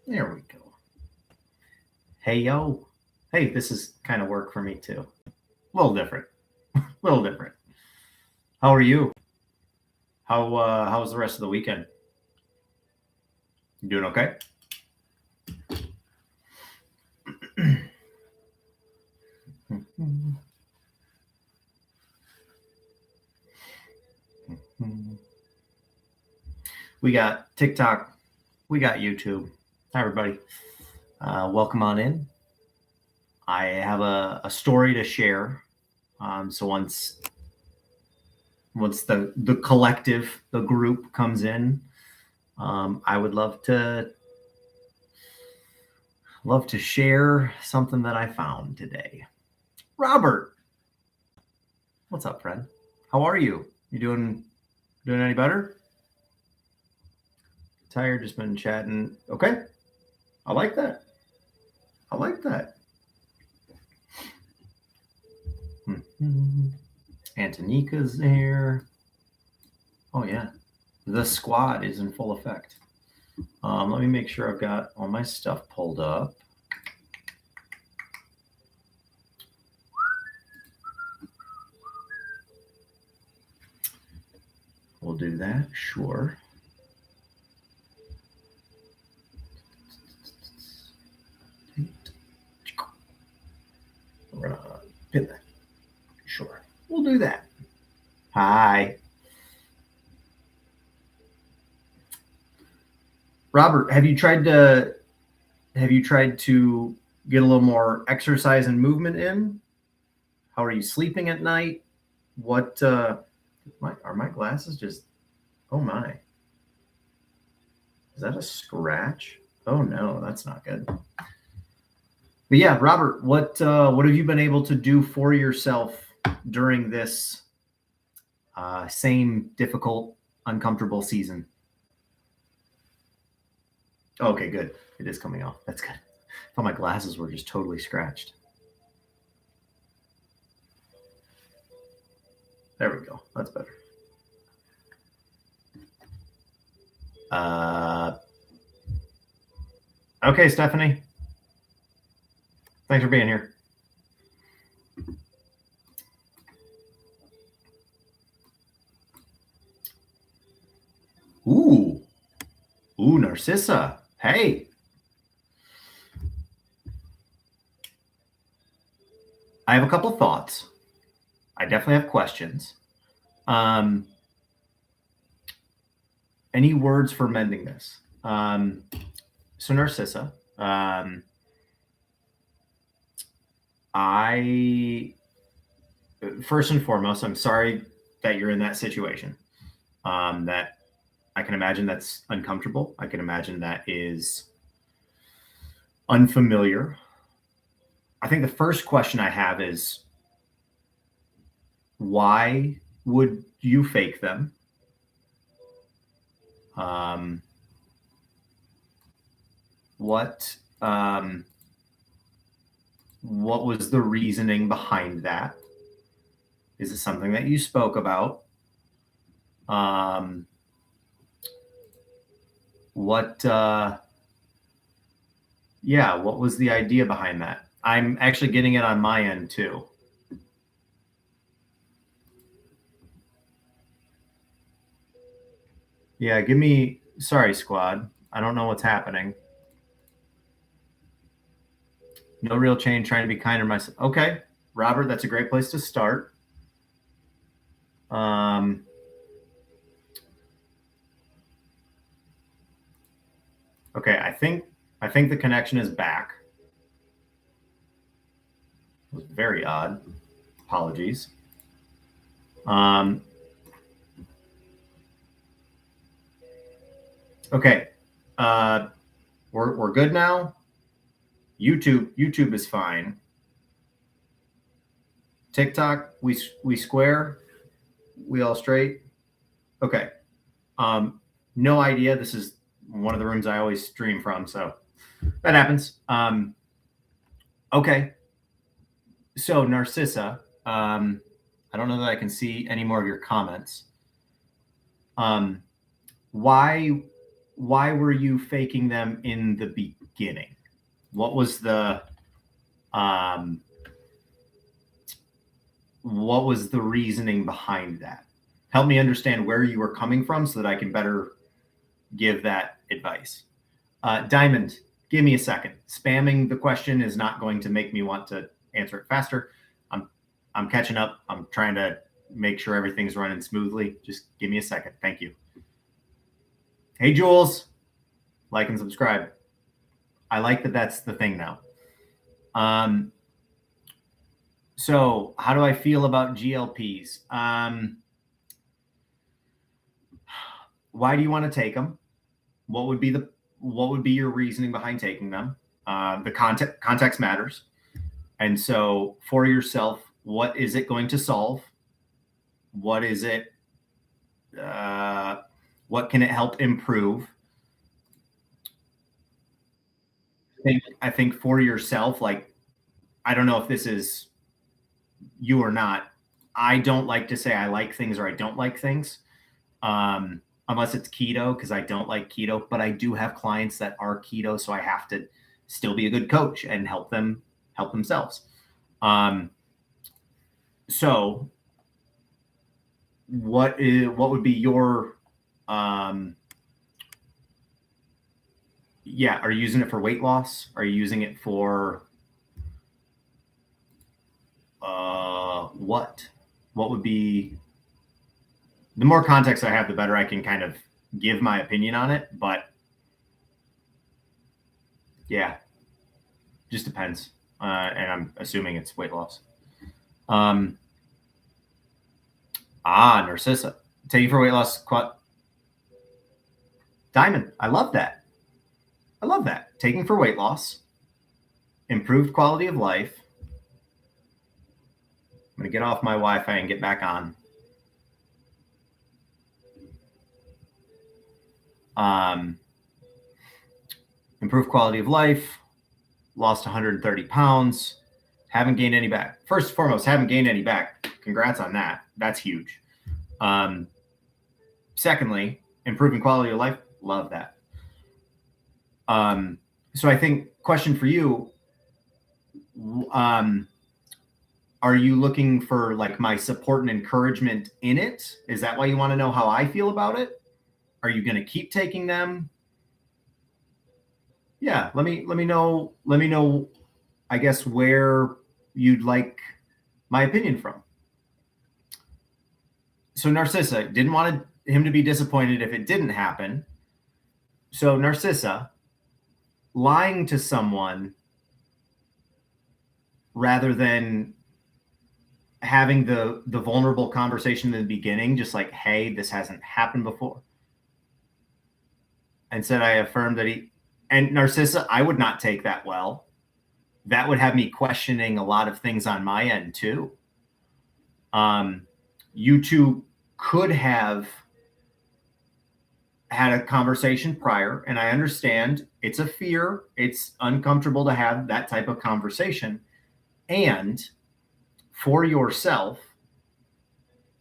There we go. Hey, yo. Hey, this is kind of work for me too. A little different. A little different. How are you? How was the rest of the weekend? You doing okay? We got TikTok. We got YouTube. Hi, everybody. Welcome on in. I have a story to share. So once the collective, the group comes in, I would love to share something that I found today. Robert, what's up, friend? How are you? You doing any better? Tired, just been chatting. Okay. I like that. Antonika's there. Oh yeah. The squad is in full effect. Let me make sure I've got all my stuff pulled up. We'll do that, sure. We're gonna pin that. Sure. We'll do that. Hi. Robert, have you tried to get a little more exercise and movement in? How are you sleeping at night? What are my glasses just, oh my. Is that a scratch? Oh no, that's not good. But yeah, Robert, what have you been able to do for yourself during this same difficult, uncomfortable season? Okay, good. It is coming off. That's good. I thought my glasses were just totally scratched. There we go. That's better. Okay, Stephanie. Thanks for being here. Ooh, Narcissa. Hey. I have a couple thoughts. I definitely have questions. Any words for mending this? So Narcissa, I first and foremost, I'm sorry that you're in that situation. That I can imagine that's uncomfortable. I can imagine that is unfamiliar. I think the first question I have is, why would you fake them? What was the reasoning behind that? Is it something that you spoke about? What was the idea behind that? I'm actually getting it on my end too. Yeah, sorry, squad. I don't know what's happening. No real change, trying to be kinder myself. Okay, Robert, that's a great place to start. Okay, I think the connection is back. It was very odd. Apologies. Okay, we're good now. YouTube is fine. TikTok, we square. We all straight. Okay. No idea. This is one of the rooms I always stream from, so that happens. Okay. So Narcissa, I don't know that I can see any more of your comments. Why why were you faking them in the beginning? What was the reasoning behind that? Help me understand where you were coming from so that I can better give that advice. Diamond, give me a second. Spamming the question is not going to make me want to answer it faster. I'm catching up. I'm trying to make sure everything's running smoothly. Just give me a second. Thank you. Hey, Jules, like and subscribe. I like that that's the thing now. So how do I feel about GLPs? Why do you want to take them? What would be your reasoning behind taking them? The context matters. And so for yourself, what is it going to solve? What is it? What can it help improve? I think for yourself, like, I don't know if this is you or not. I don't like to say I like things or I don't like things, unless it's keto, because I don't like keto. But I do have clients that are keto, so I have to still be a good coach and help themselves. So what would be your are you using it for weight loss? Are you using it for what would be? The more context I have, the better I can kind of give my opinion on it. But yeah, just depends. And I'm assuming it's weight loss. Narcissa, taking for weight loss. Diamond, I love that. Taking for weight loss, improved quality of life. I'm going to get off my Wi-Fi and get back on. Improved quality of life, lost 130 pounds, haven't gained any back. First and foremost, haven't gained any back. Congrats on that. That's huge. Secondly, improving quality of life. Love that. So I think question for you, are you looking for like my support and encouragement in it? Is that why you want to know how I feel about it? Are you going to keep taking them? Yeah, let me know, I guess, where you'd like my opinion from. So Narcissa, didn't want him to be disappointed if it didn't happen. So Narcissa, lying to someone rather than having the vulnerable conversation in the beginning, just like, hey, this hasn't happened before. And said, I affirm that and Narcissa, I would not take that well. That would have me questioning a lot of things on my end too. You two could have had a conversation prior, and I understand it's a fear. It's uncomfortable to have that type of conversation. And for yourself,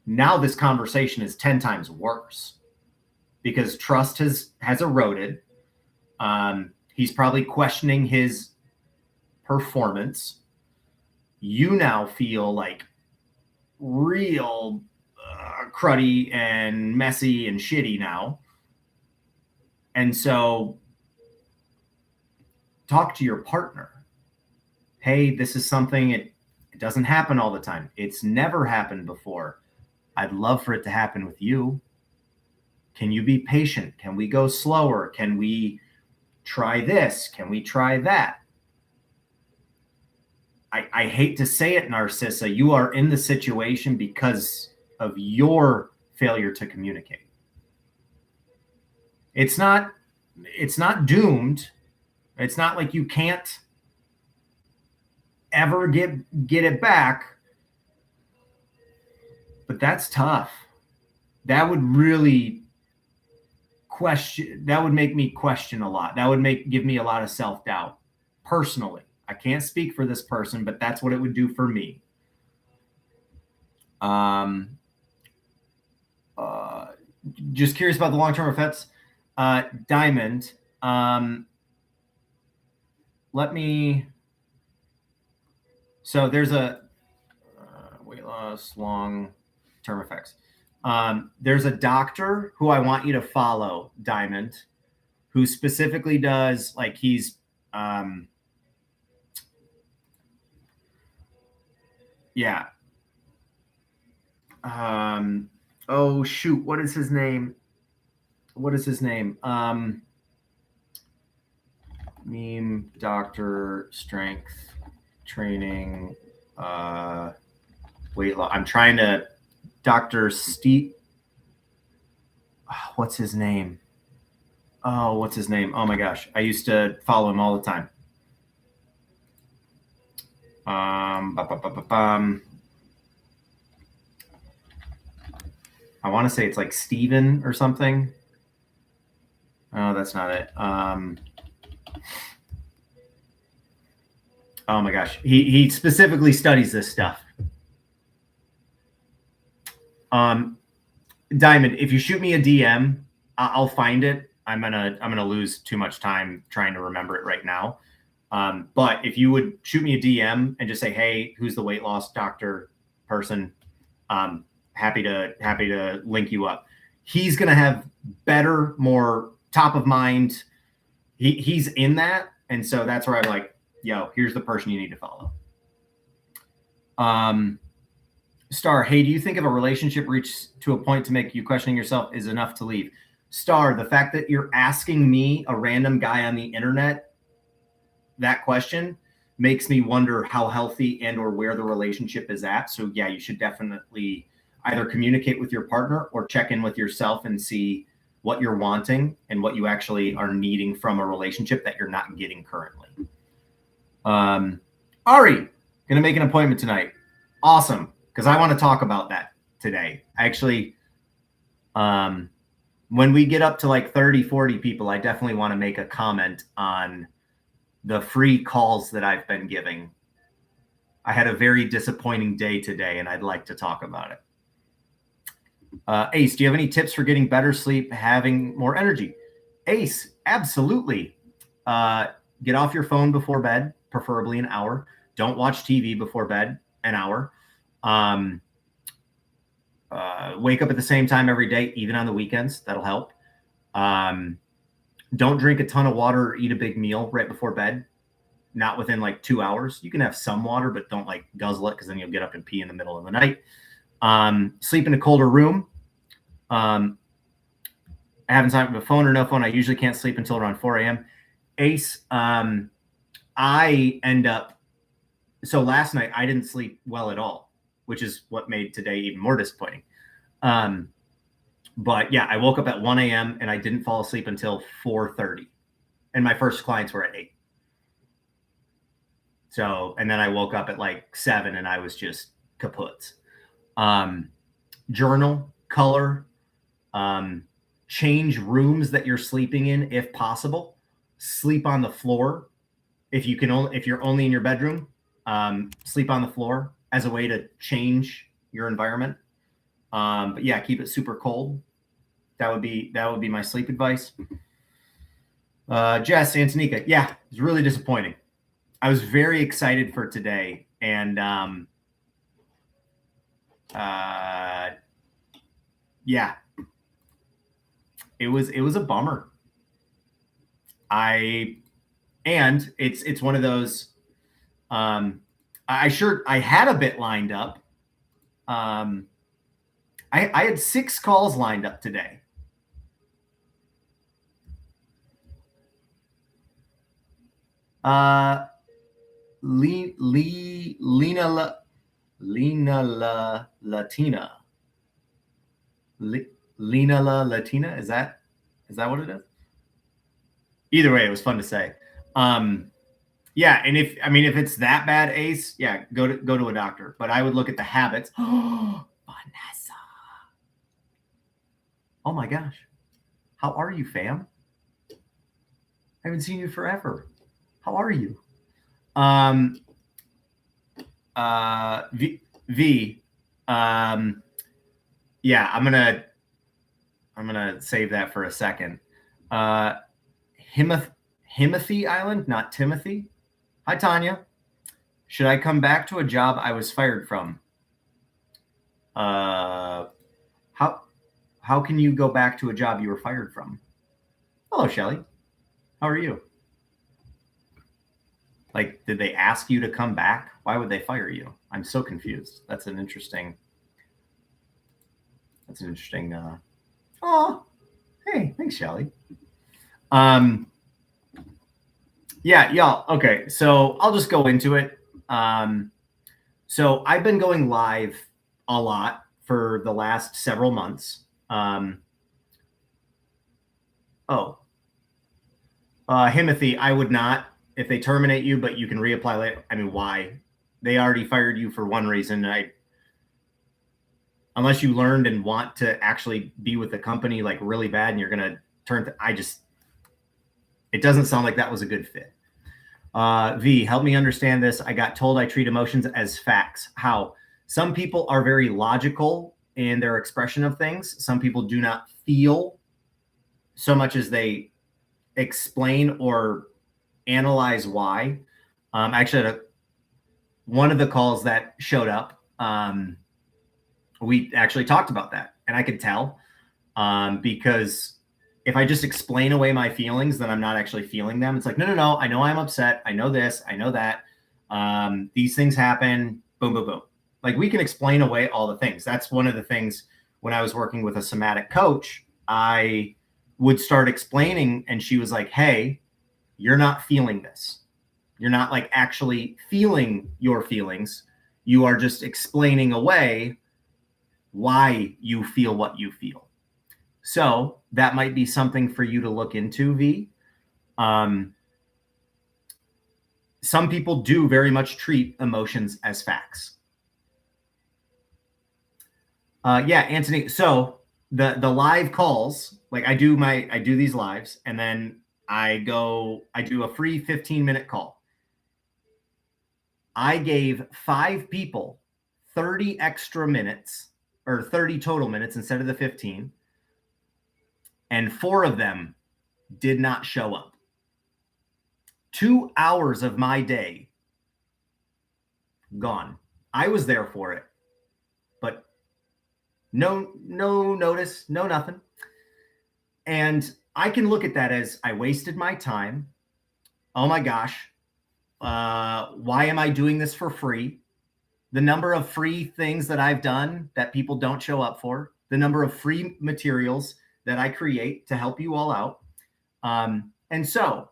now this conversation is 10 times worse because trust has eroded. He's probably questioning his performance. You now feel like real cruddy and messy and shitty now. And so talk to your partner. Hey, this is something, it doesn't happen all the time. It's never happened before. I'd love for it to happen with you. Can you be patient? Can we go slower? Can we try this? Can we try that? I hate to say it, Narcissa, you are in the situation because of your failure to communicate. It's not doomed. It's not like you can't ever get it back. But that's tough. That would really make me question a lot. That would give me a lot of self-doubt personally. I can't speak for this person, but that's what it would do for me. Just curious about the long-term effects. Diamond, let me. So there's a weight loss, long-term effects. There's a doctor who I want you to follow, Diamond, who specifically does like he's. Yeah. Oh shoot, what is his name? Meme doctor, strength training, weight loss. I'm trying to Dr. Steve. What's his name? Oh my gosh. I used to follow him all the time. I want to say it's like Steven or something. Oh, that's not it. Oh my gosh. He specifically studies this stuff. Diamond, if you shoot me a DM, I'll find it. I'm gonna lose too much time trying to remember it right now. But if you would shoot me a DM and just say, "Hey, who's the weight loss doctor person?" Happy to link you up. He's gonna have better, more top of mind. He's in that, and so that's where I'm like, "Yo, here's the person you need to follow." Star, hey, do you think if a relationship reached to a point to make you questioning yourself is enough to leave? Star, the fact that you're asking me, a random guy on the internet, that question makes me wonder how healthy and or where the relationship is at. So yeah, you should definitely either communicate with your partner or check in with yourself and see what you're wanting and what you actually are needing from a relationship that you're not getting currently. Ari, gonna make an appointment tonight. Awesome. Because I want to talk about that today. Actually, when we get up to like 30, 40 people, I definitely want to make a comment on the free calls that I've been giving. I had a very disappointing day today, and I'd like to talk about it. Ace, do you have any tips for getting better sleep, having more energy? Ace, absolutely. Get off your phone before bed, preferably an hour. Don't watch TV before bed, an hour. Wake up at the same time every day, even on the weekends. That'll help. Don't drink a ton of water or eat a big meal right before bed. Not within like 2 hours. You can have some water, but don't like guzzle it because then you'll get up and pee in the middle of the night. Sleep in a colder room. I haven't time with a phone or no phone. I usually can't sleep until around 4 a.m. Ace, I end up. So last night I didn't sleep well at all, which is what made today even more disappointing. But yeah, I woke up at 1 a.m. and I didn't fall asleep until 4:30. And my first clients were at 8. So, and then I woke up at like 7 and I was just kaput. Journal, color, change rooms that you're sleeping in if possible. Sleep on the floor. If you're only in your bedroom, sleep on the floor as a way to change your environment. But yeah, keep it super cold. That would be my sleep advice. Jess, Antonika, yeah, it's really disappointing. I was very excited for today, and yeah, it was a bummer. And it's one of those. I had a bit lined up. I had 6 calls lined up today. Lena Latina. Lena La Latina. Is that what it is? Either way, it was fun to say. Yeah, and if it's that bad, Ace, yeah, go to a doctor. But I would look at the habits. Vanessa. Oh my gosh. How are you, fam? I haven't seen you forever. How are you? V. Yeah, I'm gonna save that for a second. Himothy Island, not Timothy. Hi, Tanya. Should I come back to a job I was fired from? How can you go back to a job you were fired from? Hello, Shelly. How are you? Like, did they ask you to come back? Why would they fire you? I'm so confused. That's an interesting. Oh, hey, thanks, Shelly. Yeah, y'all. Okay, so I'll just go into it. So I've been going live a lot for the last several months. Himothy, I would not if they terminate you, but you can reapply later. I mean, why? They already fired you for one reason. Unless you learned and want to actually be with the company like really bad, and you're gonna it doesn't sound like that was a good fit. V, help me understand this. I got told I treat emotions as facts. How? Some people are very logical in their expression of things. Some people do not feel so much as they explain or analyze why. Actually, one of the calls that showed up, we actually talked about that, and I could tell because if I just explain away my feelings, then I'm not actually feeling them. It's like, no, I know I'm upset. I know this, I know that. These things happen, boom, boom, boom. Like, we can explain away all the things. That's one of the things when I was working with a somatic coach, I would start explaining, and she was like, hey, you're not feeling this. You're not like actually feeling your feelings. You are just explaining away why you feel what you feel. So that might be something for you to look into, V. Some people do very much treat emotions as facts. Yeah, Anthony. So the live calls, like I do these lives, and then I do a free 15-minute call. I gave 5 people 30 extra minutes, or 30 total minutes instead of the 15. And 4 of them did not show up. 2 hours of my day gone. I was there for it, but no notice, no nothing. And I can look at that as I wasted my time. Oh my gosh. Why am I doing this for free? The number of free things that I've done that people don't show up for, the number of free materials that I create to help you all out. And so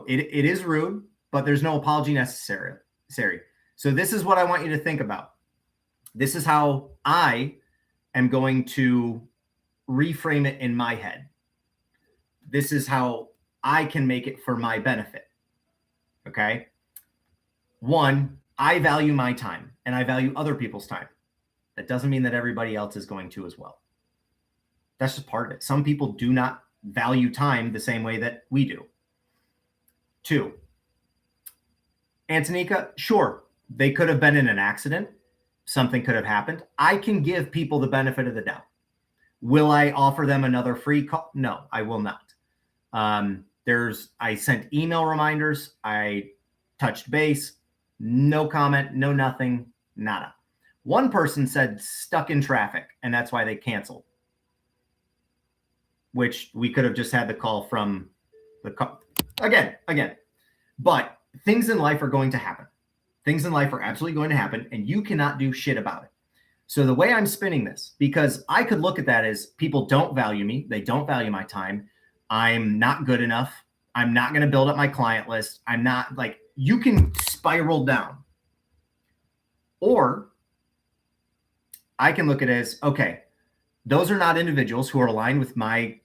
it is rude, but there's no apology necessary. So this is what I want you to think about. This is how I am going to reframe it in my head. This is how I can make it for my benefit. Okay. 1, I value my time, and I value other people's time. That doesn't mean that everybody else is going to as well. That's just part of it. Some people do not value time the same way that we do. 2, Antonika, sure, they could have been in an accident. Something could have happened. I can give people the benefit of the doubt. Will I offer them another free call? No, I will not. I sent email reminders. I touched base. No comment, no nothing, nada. One person said stuck in traffic, and that's why they canceled. Which we could have just had the call from the call. Again. But things in life are going to happen. Things in life are absolutely going to happen, and you cannot do shit about it. So the way I'm spinning this, because I could look at that as people don't value me. They don't value my time. I'm not good enough. I'm not going to build up my client list. I'm not like, you can spiral down. Or I can look at it as, okay, those are not individuals who are aligned with my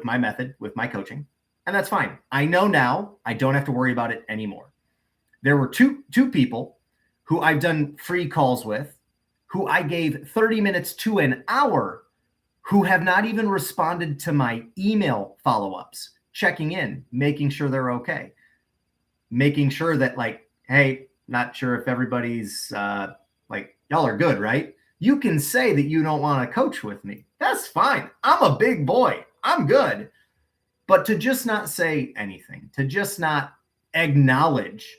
method, with my coaching. And that's fine. I know now I don't have to worry about it anymore. There were two people who I've done free calls with, who I gave 30 minutes to an hour, who have not even responded to my email follow-ups, checking in, making sure they're okay, making sure that like, hey, not sure if everybody's like, y'all are good, right? You can say that you don't want to coach with me. That's fine. I'm a big boy. I'm good. But to just not say anything, to just not acknowledge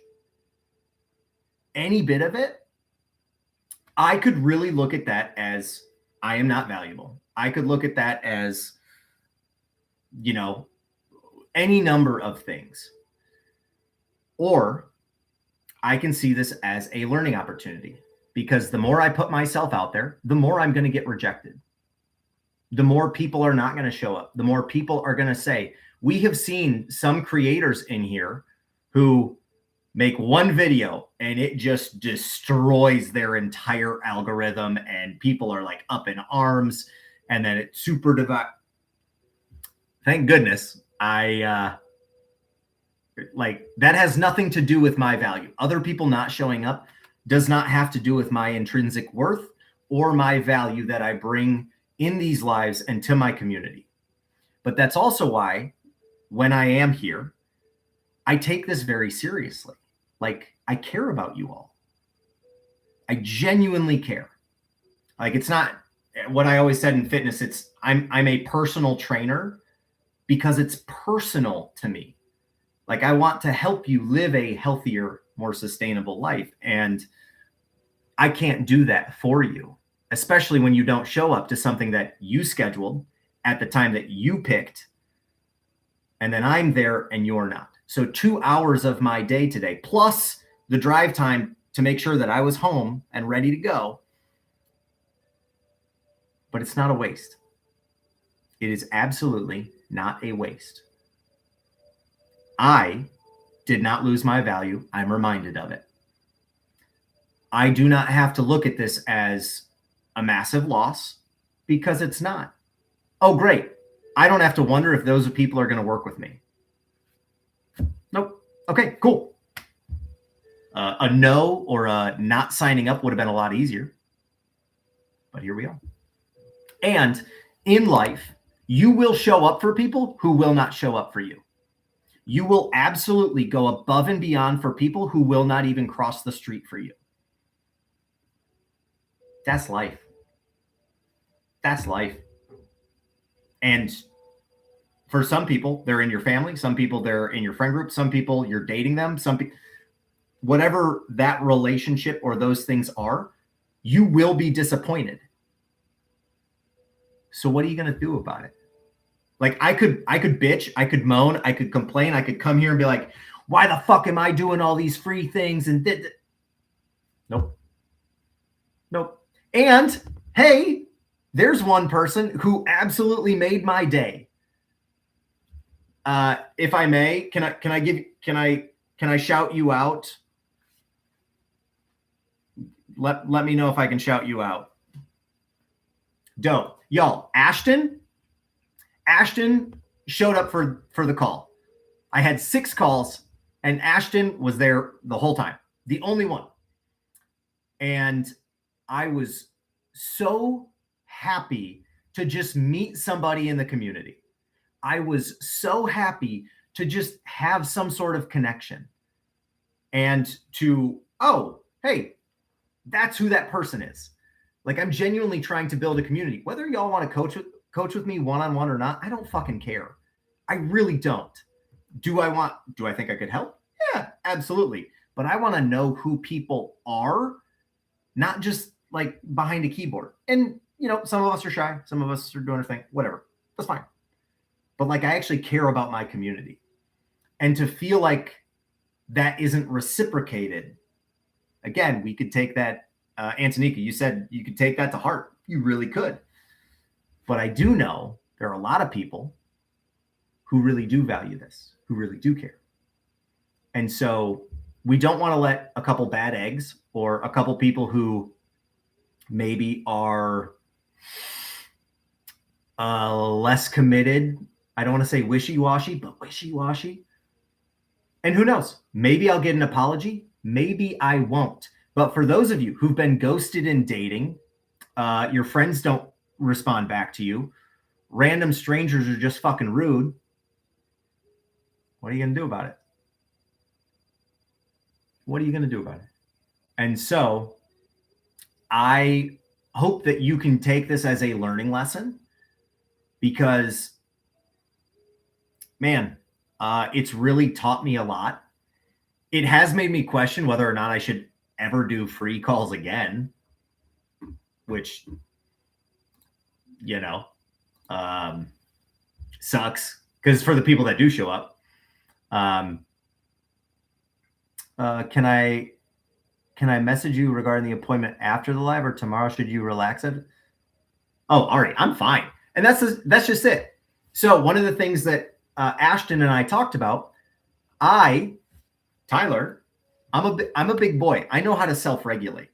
any bit of it, I could really look at that as I am not valuable. I could look at that as, any number of things. Or I can see this as a learning opportunity, because the more I put myself out there, the more I'm going to get rejected. The more people are not going to show up. The more people are going to say, we have seen some creators in here who make one video and it just destroys their entire algorithm, and people are like up in arms, and then it's super divide. Thank goodness that has nothing to do with my value. Other people not showing up does not have to do with my intrinsic worth or my value that I bring in these lives and to my community. But that's also why when I am here, I take this very seriously. Like, I care about you all. I genuinely care. Like, it's not what I always said in fitness. I'm a personal trainer because it's personal to me. Like, I want to help you live a healthier, more sustainable life. And I can't do that for you, especially when you don't show up to something that you scheduled at the time that you picked. And then I'm there and you're not. So 2 hours of my day today, plus the drive time to make sure that I was home and ready to go. But it's not a waste. It is absolutely not a waste. I did not lose my value. I'm reminded of it. I do not have to look at this as a massive loss, because it's not. Oh, great. I don't have to wonder if those people are going to work with me. Nope. Okay, cool. A no or a not signing up would have been a lot easier. But here we are. And in life, you will show up for people who will not show up for you. You will absolutely go above and beyond for people who will not even cross the street for you. That's life. That's life. And for some people, they're in your family. Some people, they're in your friend group. Some people, you're dating them. Some people, whatever that relationship or those things are, you will be disappointed. So what are you going to do about it? Like, I could bitch, I could moan, I could complain, I could come here and be like, why the fuck am I doing all these free things? And nope. And hey, there's one person who absolutely made my day. If I may, can I shout you out? Let me know if I can shout you out. Dope. Y'all, Ashton showed up for the call. I had 6 calls and Ashton was there the whole time, the only one. And I was so happy to just meet somebody in the community. I was so happy to just have some sort of connection and to, oh, hey, that's who that person is. Like, I'm genuinely trying to build a community. Whether y'all want to coach with me one-on-one or not, I don't fucking care. I really don't. Do I think I could help? Yeah, absolutely. But I want to know who people are, not just like behind a keyboard. And, some of us are shy. Some of us are doing our thing, whatever. That's fine. But like, I actually care about my community. And to feel like that isn't reciprocated, again, we could take that, Antonika, you said you could take that to heart. You really could. But I do know there are a lot of people who really do value this, who really do care. And so we don't want to let a couple bad eggs or a couple people who maybe are less committed. I don't want to say wishy-washy, but wishy-washy. And who knows? Maybe I'll get an apology. Maybe I won't. But for those of you who've been ghosted in dating, your friends don't respond back to you, random strangers are just fucking rude, what are you going to do about it? What are you going to do about it? And so I hope that you can take this as a learning lesson, because Man, it's really taught me a lot. It has made me question whether or not I should ever do free calls again, which, you know, sucks because for the people that do show up, can I message you regarding the appointment after the live or tomorrow? Should you relax it? Oh, Ari, I'm fine. And that's just it. So one of the things that Ashton and I talked about, Tyler, I'm a big boy. I know how to self-regulate.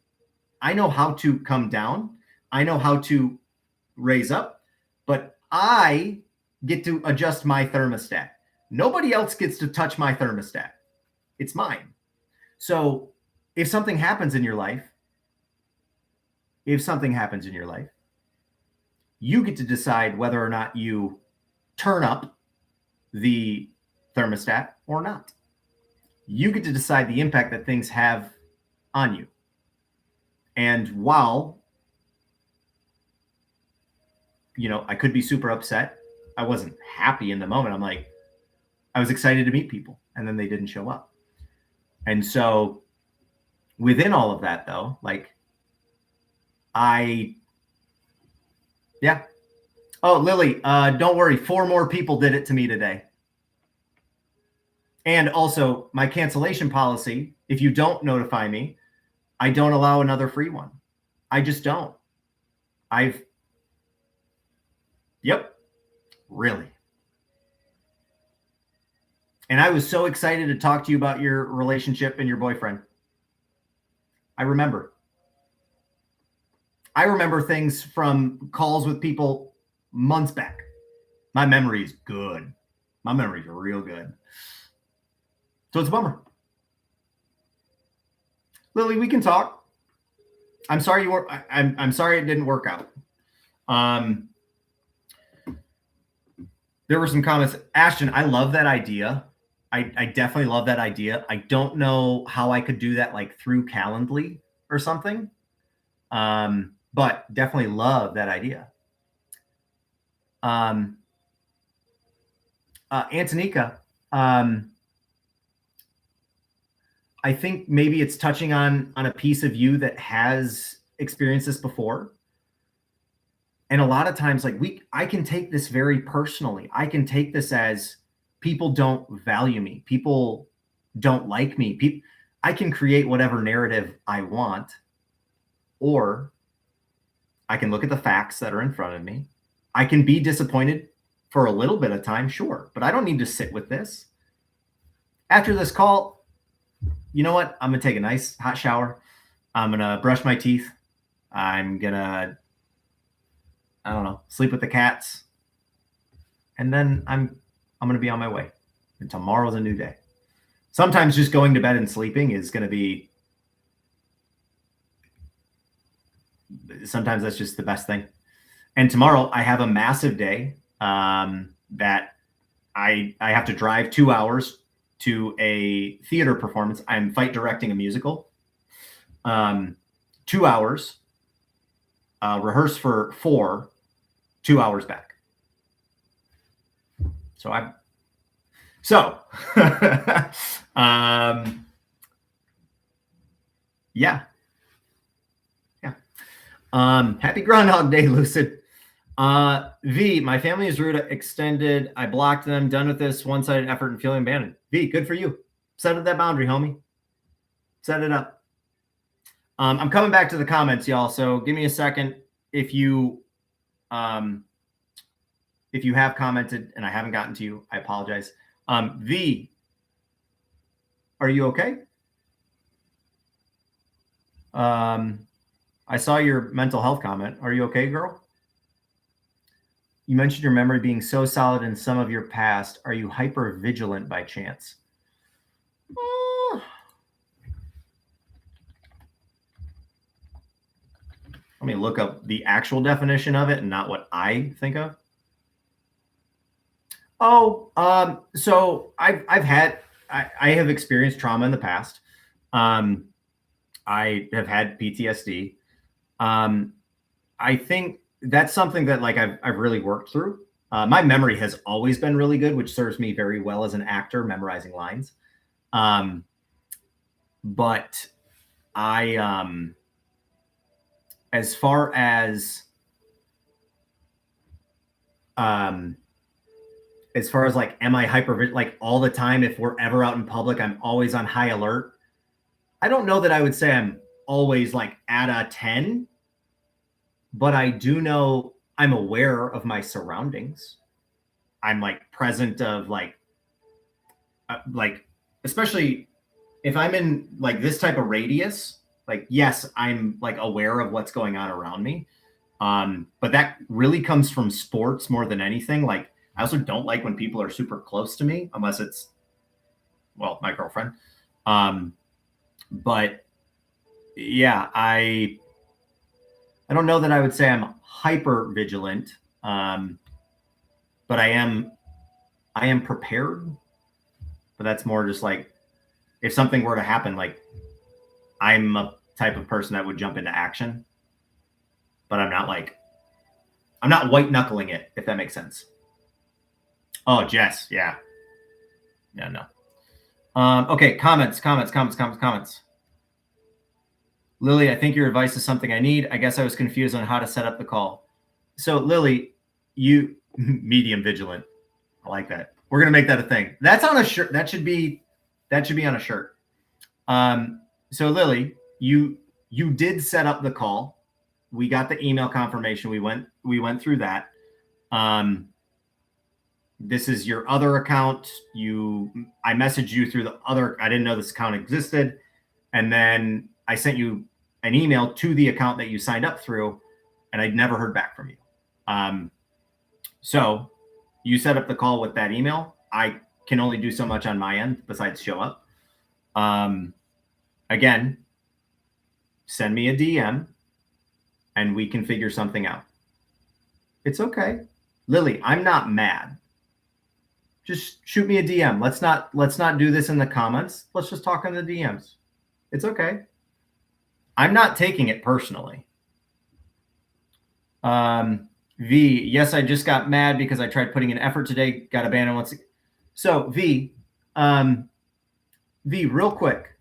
I know how to come down. I know how to raise up, but I get to adjust my thermostat. Nobody else gets to touch my thermostat. It's mine. So if something happens in your life, you get to decide whether or not you turn up the thermostat or not. You get to decide the impact that things have on you. And while, I could be super upset, I wasn't happy in the moment. I'm like, I was excited to meet people, and then they didn't show up. And so within all of that, though, yeah. Oh, Lily, don't worry. 4 more people did it to me today. And also my cancellation policy, if you don't notify me, I don't allow another free one. I just don't. Yep, really. And I was so excited to talk to you about your relationship and your boyfriend. I remember things from calls with people months back. My memory is good. My memory is real good. So it's a bummer. Lily, we can talk. I'm sorry I'm sorry it didn't work out. There were some comments. Ashton, I love that idea. I definitely love that idea. I don't know how I could do that through Calendly or something. But definitely love that idea. Antonika, I think maybe it's touching on a piece of you that has experienced this before. And a lot of times, I can take this very personally. I can take this as people don't value me. People don't like me. I can create whatever narrative I want, or I can look at the facts that are in front of me. I can be disappointed for a little bit of time, sure, but I don't need to sit with this. After this call, you know what? I'm going to take a nice hot shower. I'm going to brush my teeth. I'm going to, I don't know, sleep with the cats. And then I'm going to be on my way. And tomorrow's a new day. Sometimes just going to bed and sleeping is going to be, sometimes that's just the best thing. And tomorrow I have a massive day that I have to drive 2 hours to a theater performance. I'm fight directing a musical. 2 hours, rehearse for 4, 2 hours back. Yeah. Happy Groundhog Day, Lucid. V, my family is rude, extended. I blocked them, done with this one-sided effort and feeling abandoned. V, good for you. Set up that boundary, homie. Set it up. I'm coming back to the comments, y'all. So give me a second. If you have commented and I haven't gotten to you, I apologize. V, are you okay? I saw your mental health comment. Are you okay, girl? You mentioned your memory being so solid in some of your past. Are you hyper vigilant by chance? Let me look up the actual definition of it and not what I think of. So I have experienced trauma in the past. I have had PTSD. I think that's something that I've really worked through. My memory has always been really good, which serves me very well as an actor, memorizing lines. But I, as far as like, am I hyper, like all the time? If we're ever out in public, I'm always on high alert. I don't know that I would say I'm always like at a 10, but I do know I'm aware of my surroundings. I'm like present of like, especially if I'm in like this type of radius, like, yes, I'm like aware of what's going on around me. But that really comes from sports more than anything. Like, I also don't like when people are super close to me, unless it's, well, my girlfriend. But yeah, I don't know that I would say I'm hyper vigilant. But I am prepared. But that's more just like, if something were to happen, like, I'm a type of person that would jump into action, but I'm not white knuckling it, if that makes sense. Oh, Jess. Yeah. Yeah, no. Okay. Comments. Lily, I think your advice is something I need. I guess I was confused on how to set up the call. So Lily, you medium vigilant. I like that. We're going to make that a thing. That's on a shirt. That should be on a shirt. So Lily, you did set up the call. We got the email confirmation. We went through that. This is your other account. I messaged you through the other. I didn't know this account existed. And then I sent you an email to the account that you signed up through, and I'd never heard back from you. So you set up the call with that email. I can only do so much on my end besides show up. Again, send me a DM and we can figure something out. It's okay. Lily, I'm not mad. Just shoot me a DM. Let's not do this in the comments. Let's just talk in the DMs. It's okay. I'm not taking it personally. V, yes, I just got mad because I tried putting in effort today, got abandoned once. So V, real quick.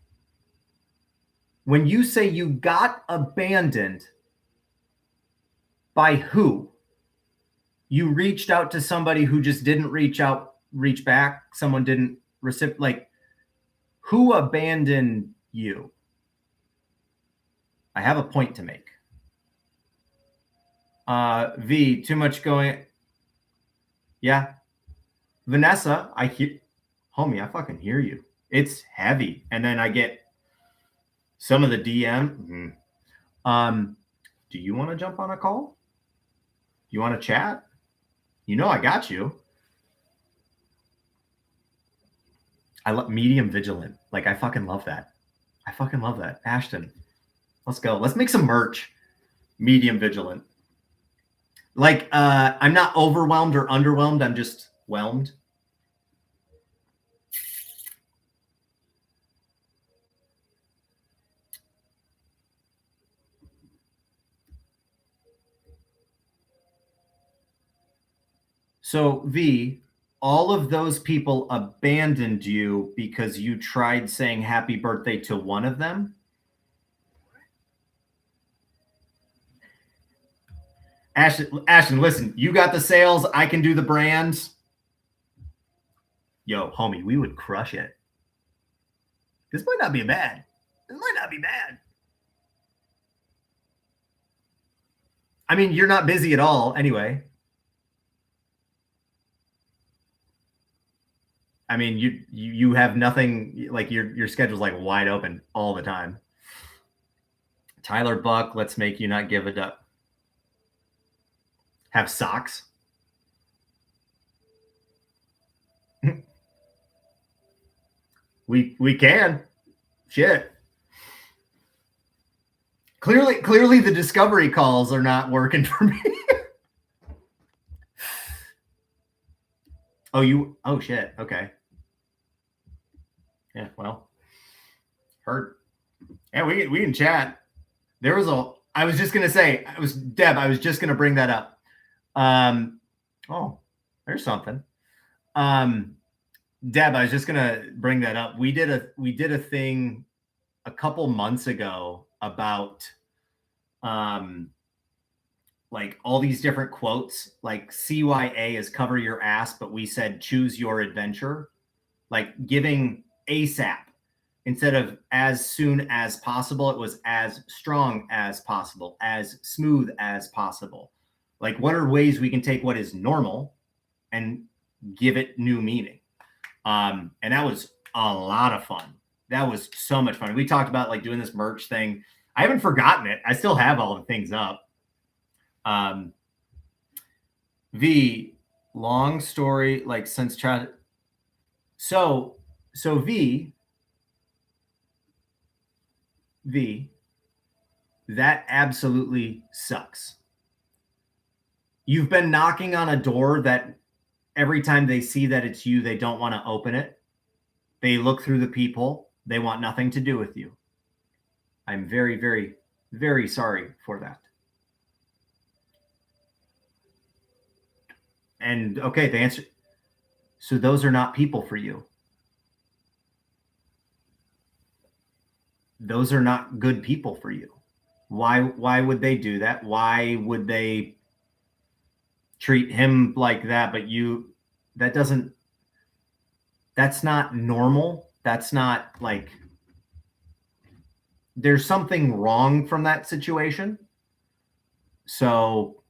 When you say you got abandoned, by who? You reached out to somebody who just didn't reach back. Someone didn't reciprocate. Like, who abandoned you? I have a point to make. V, too much going. Yeah. Vanessa, homie, I fucking hear you. It's heavy. And then I get some of the DM. Do you want to jump on a call? Do you want to chat? I got you. I love medium vigilant. Like, I fucking love that. Ashton, let's go. Let's make some merch. Medium vigilant. Like, I'm not overwhelmed or underwhelmed. I'm just whelmed. So V, all of those people abandoned you because you tried saying happy birthday to one of them? Ashton, listen, you got the sales. I can do the brands. Yo, homie, we would crush it. This might not be bad. I mean, you're not busy at all anyway. I mean, you have nothing, like, your schedule's like wide open all the time. Tyler Buck, let's make you not give a duck. Have socks. We can. Shit. Clearly the discovery calls are not working for me. Oh shit. Okay. Yeah, well. Heard. Yeah, we can chat. I was just gonna say, Deb, I was just gonna bring that up. Oh, There's something. Deb, I was just gonna bring that up. We did a thing a couple months ago about like all these different quotes, like CYA is cover your ass, but we said choose your adventure, like giving ASAP instead of as soon as possible. It was as strong as possible, as smooth as possible. Like, what are ways we can take what is normal and give it new meaning? And that was a lot of fun. That was so much fun. We talked about like doing this merch thing. I haven't forgotten it. I still have all the things up. V, long story, like since child. So V, that absolutely sucks. You've been knocking on a door that every time they see that it's you, they don't want to open it. They look through the people. They want nothing to do with you. I'm very, very, very sorry for that. And okay, the answer. So those are not people for you. Those are not good people for you. Why would they do that? Why would they treat him like that? But you, that's not normal. That's not like, there's something wrong from that situation. So,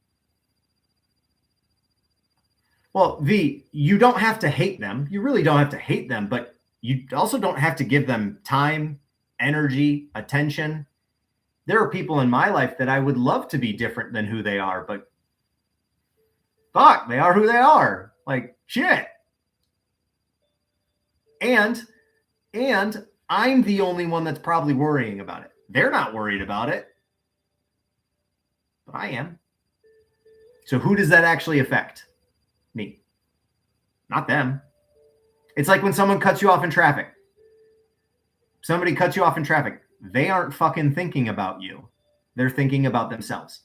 well, V, you don't have to hate them. You really don't have to hate them, but you also don't have to give them time, energy, attention. There are people in my life that I would love to be different than who they are, but fuck, they are who they are. Like, shit. And I'm the only one that's probably worrying about it. They're not worried about it, but I am. So who does that actually affect? Me, not them. It's like when someone cuts you off in traffic. Somebody cuts you off in traffic. They aren't fucking thinking about you. They're thinking about themselves.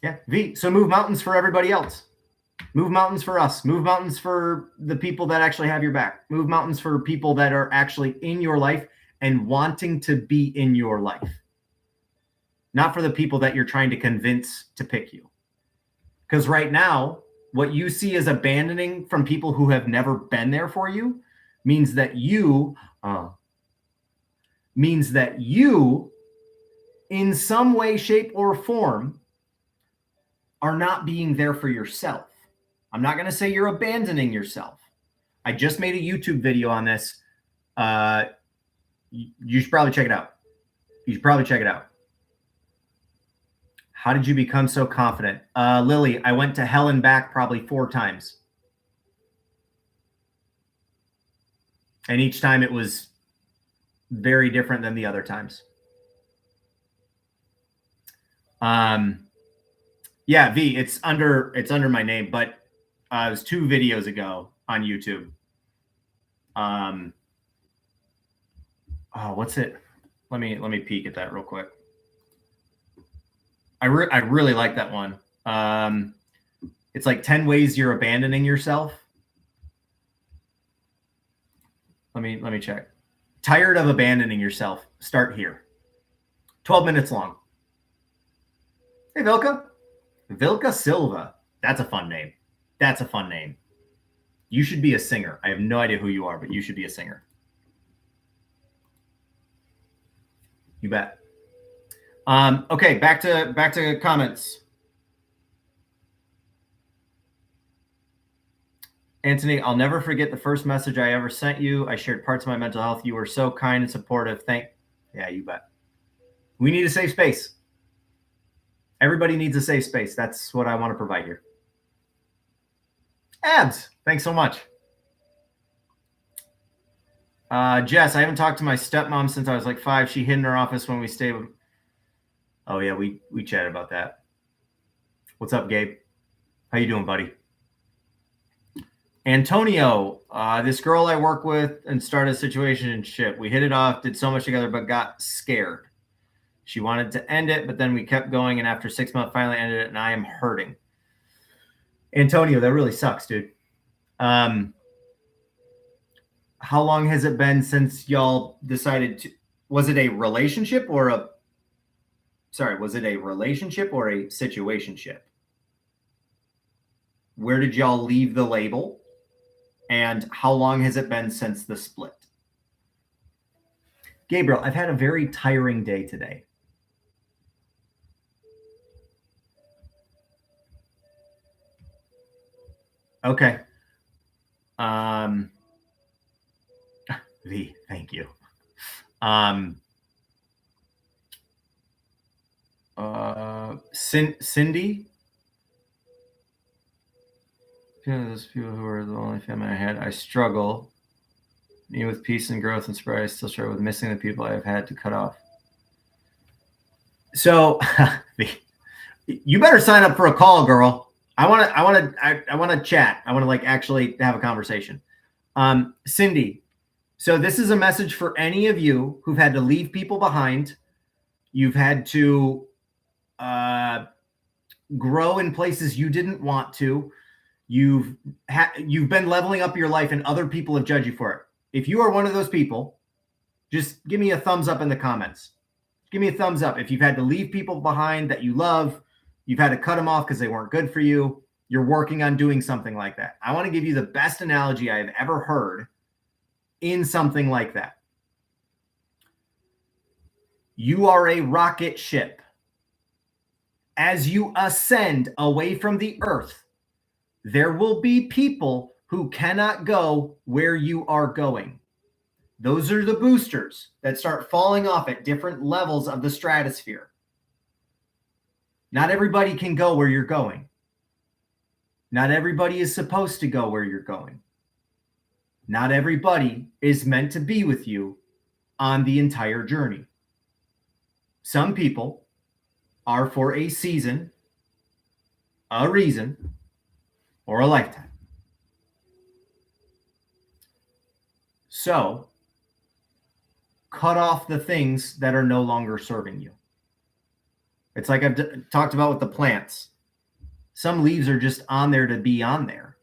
Yeah, V. So move mountains for everybody else. Move mountains for us. Move mountains for the people that actually have your back. Move mountains for people that are actually in your life and wanting to be in your life. Not for the people that you're trying to convince to pick you. Because right now, what you see as abandoning from people who have never been there for you means that you, in some way, shape, or form, are not being there for yourself. I'm not going to say you're abandoning yourself. I just made a YouTube video on this. You should probably check it out. How did you become so confident? Lily, I went to hell and back probably 4 times. And each time it was very different than the other times. Yeah, V, it's under my name, but it was 2 videos ago on YouTube. Oh, what's it? Let me peek at that real quick. I really like that one. It's like 10 ways you're abandoning yourself. Let me check. Tired of abandoning yourself? Start here. 12 minutes long. Hey, Vilka Silva. That's a fun name. You should be a singer. I have no idea who you are, but you should be a singer. You bet. Okay, back to comments. Anthony, I'll never forget the first message I ever sent you. I shared parts of my mental health. You were so kind and supportive. Yeah, you bet. We need a safe space. Everybody needs a safe space. That's what I want to provide here. Abs, thanks so much. Jess, I haven't talked to my stepmom since I was like 5. She hid in her office when we stayed with. Oh yeah, we chatted about that. What's up, Gabe? How you doing, buddy? Antonio, this girl I work with and started a situationship. We hit it off, did so much together, but got scared. She wanted to end it, but then we kept going, and after 6 months, finally ended it, and I am hurting. Antonio, that really sucks, dude. How long has it been since y'all decided to? Was it a relationship or a situationship? Where did y'all leave the label? And how long has it been since the split? Gabriel, I've had a very tiring day today. Okay. Thank you. Cindy? Those people who are the only family I had, I struggle. Me with peace and growth and sobriety, I still struggle with missing the people I have had to cut off. So, you better sign up for a call, girl. I want to chat. I want to like actually have a conversation. Cindy, so this is a message for any of you who've had to leave people behind. You've had to grow in places you didn't want to. You've been leveling up your life, and other people have judged you for it. If you are one of those people, just give me a thumbs up in the comments. Give me a thumbs up if you've had to leave people behind that you love. You've had to cut them off because they weren't good for you. You're working on doing something like that. I want to give you the best analogy I have ever heard in something like that. You are a rocket ship. As you ascend away from the earth, there will be people who cannot go where you are going. Those are the boosters that start falling off at different levels of the stratosphere. Not everybody can go where you're going. Not everybody is supposed to go where you're going. Not everybody is meant to be with you on the entire journey. Some people are for a season, a reason, or a lifetime. So, cut off the things that are no longer serving you. It's like I've talked about with the plants. Some leaves are just on there to be on there.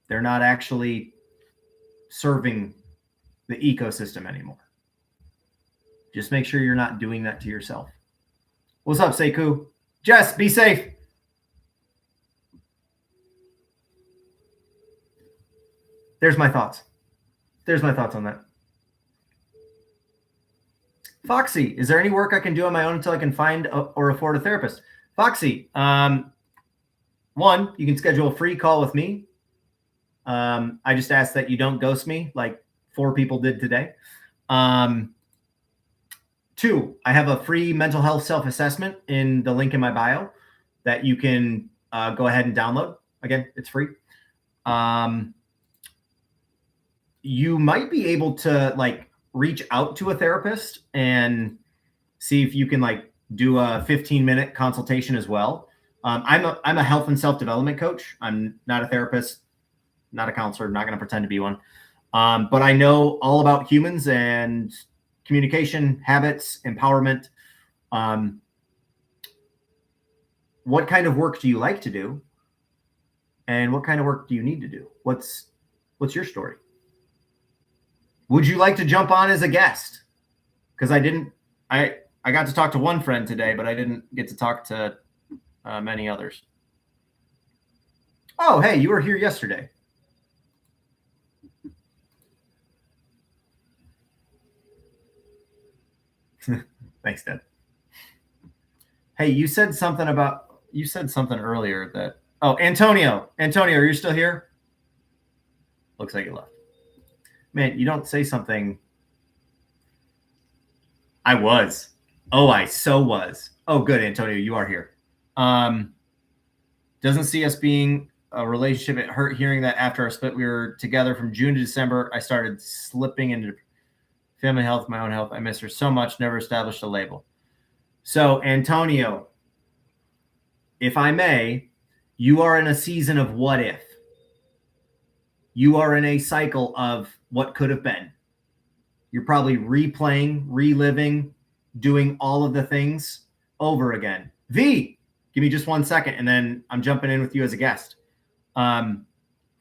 They're not actually serving the ecosystem anymore. Just make sure you're not doing that to yourself. What's up, Sekou? Jess, be safe. There's my thoughts. There's my thoughts on that. Foxy, is there any work I can do on my own until I can find or afford a therapist? Foxy, one, you can schedule a free call with me. I just ask that you don't ghost me like 4 people did today. 2, I have a free mental health self-assessment in the link in my bio that you can go ahead and download. Again, it's free. You might be able to like reach out to a therapist and see if you can like do a 15-minute consultation as well. I'm a health and self-development coach. I'm not a therapist, not a counselor. I'm not going to pretend to be one. But I know all about humans and communication, habits, empowerment. What kind of work do you like to do? And what kind of work do you need to do? What's your story? Would you like to jump on as a guest? Because I got to talk to one friend today, but I didn't get to talk to many others. Oh, hey, you were here yesterday. Thanks, Dad. Hey, you said something earlier that, oh, Antonio, are you still here? Looks like you left. Man, you don't say something. I was. Oh, I so was. Oh, good, Antonio, you are here. Doesn't see us being a relationship. It hurt hearing that after our split, we were together from June to December. I started slipping into family health, my own health. I miss her so much, never established a label. So, Antonio, if I may, you are in a season of what if. You are in a cycle of what could have been. You're probably replaying, reliving, doing all of the things over again. V, give me just 1 second, and then I'm jumping in with you as a guest.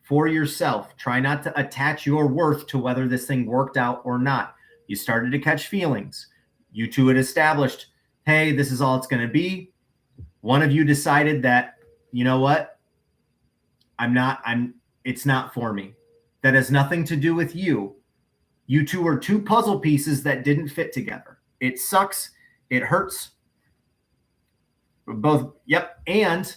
For yourself, try not to attach your worth to whether this thing worked out or not. You started to catch feelings. You two had established, hey, this is all it's going to be. One of you decided that, you know what? It's not for me. That has nothing to do with you. You two are two puzzle pieces that didn't fit together. It sucks. It hurts. Both. Yep. And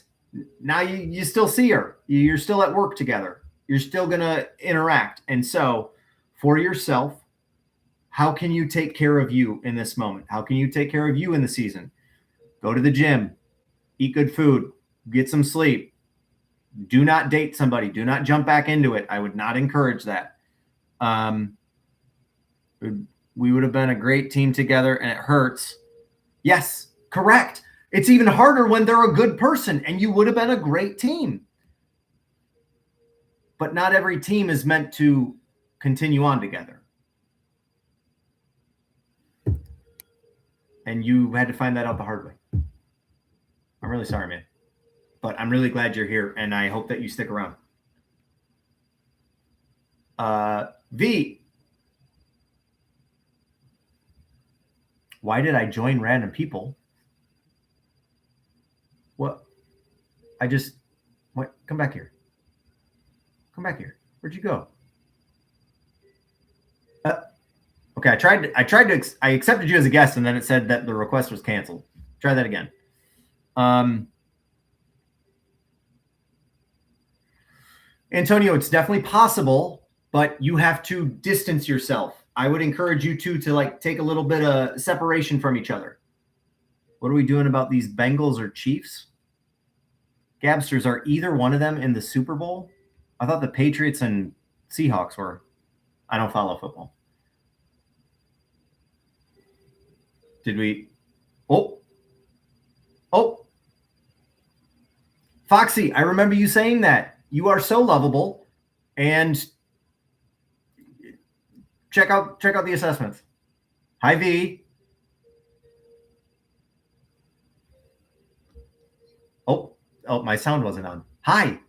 now you still see her. You're still at work together. You're still going to interact. And so for yourself, how can you take care of you in this moment? How can you take care of you in the season? Go to the gym, eat good food, get some sleep. Do not date somebody. Do not jump back into it. I would not encourage that. We would have been a great team together, and it hurts. Yes, correct. It's even harder when they're a good person, and you would have been a great team. But not every team is meant to continue on together. And you had to find that out the hard way. I'm really sorry, man. But I'm really glad you're here, and I hope that you stick around. V. Why did I join random people? What? What? Come back here. Come back here. Where'd you go? Okay, I accepted you as a guest, and then it said that the request was canceled. Try that again. Antonio, it's definitely possible, but you have to distance yourself. I would encourage you two to take a little bit of separation from each other. What are we doing about these Bengals or Chiefs? Gabsters, are either one of them in the Super Bowl? I thought the Patriots and Seahawks were. I don't follow football. Did we? Oh. Foxy, I remember you saying that. You are so lovable. And check out the assessments. Hi, V. Oh, my sound wasn't on. Hi.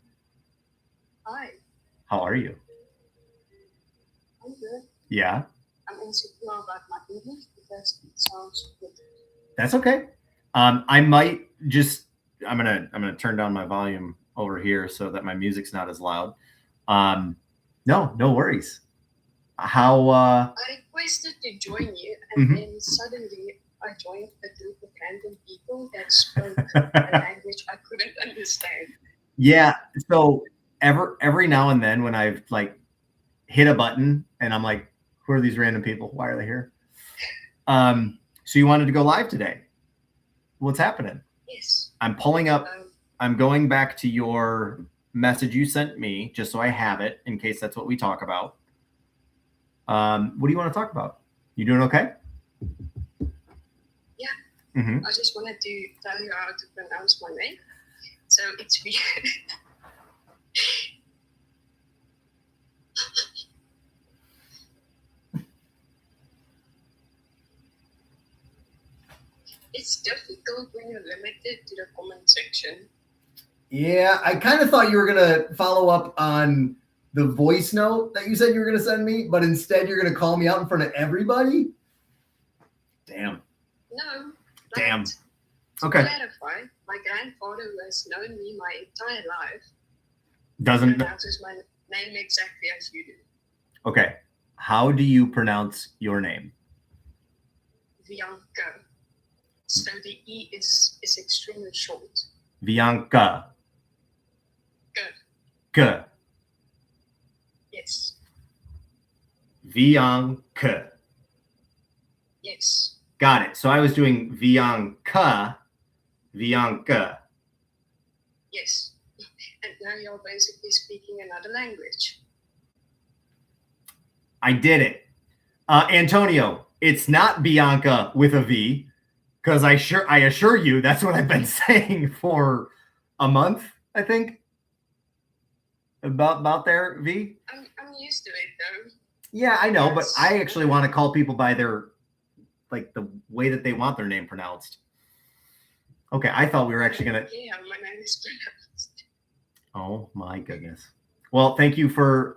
Hi. How are you? I'm good. Yeah. I'm insecure about my English because it sounds good. That's okay. I'm gonna turn down my volume over here so that my music's not as loud. No worries. How I requested to join you, and then suddenly I joined a group of random people that spoke a language I couldn't understand. Yeah. So every now and then when I've hit a button and I'm like, who are these random people? Why are they here? So you wanted to go live today. What's happening? Yes. I'm pulling up. I'm going back to your message you sent me just so I have it in case that's what we talk about. What do you want to talk about? You doing okay? Yeah. Mm-hmm. I just wanted to tell you how to pronounce my name. So it's weird. It's difficult when you're limited to the comment section. Yeah, I kind of thought you were going to follow up on the voice note that you said you were going to send me, but instead you're going to call me out in front of everybody? Damn. No. Damn. To okay. clarify, my grandfather, who has known me my entire life, pronounces my name exactly as you do. Okay. How do you pronounce your name? Bianca. So the E is extremely short. Bianca. G. Yes. Bianca. Yes. Got it. So I was doing Bianca. Yes. And now you're basically speaking another language. I did it. Antonio, it's not Bianca with a V, because I assure you that's what I've been saying for a month, I think. About there, V? I'm used to it, though. Yeah, I know, but I actually want to call people by their like the way that they want their name pronounced. Okay, I thought we were actually gonna. Yeah, my name is pronounced. Oh my goodness. Well, thank you for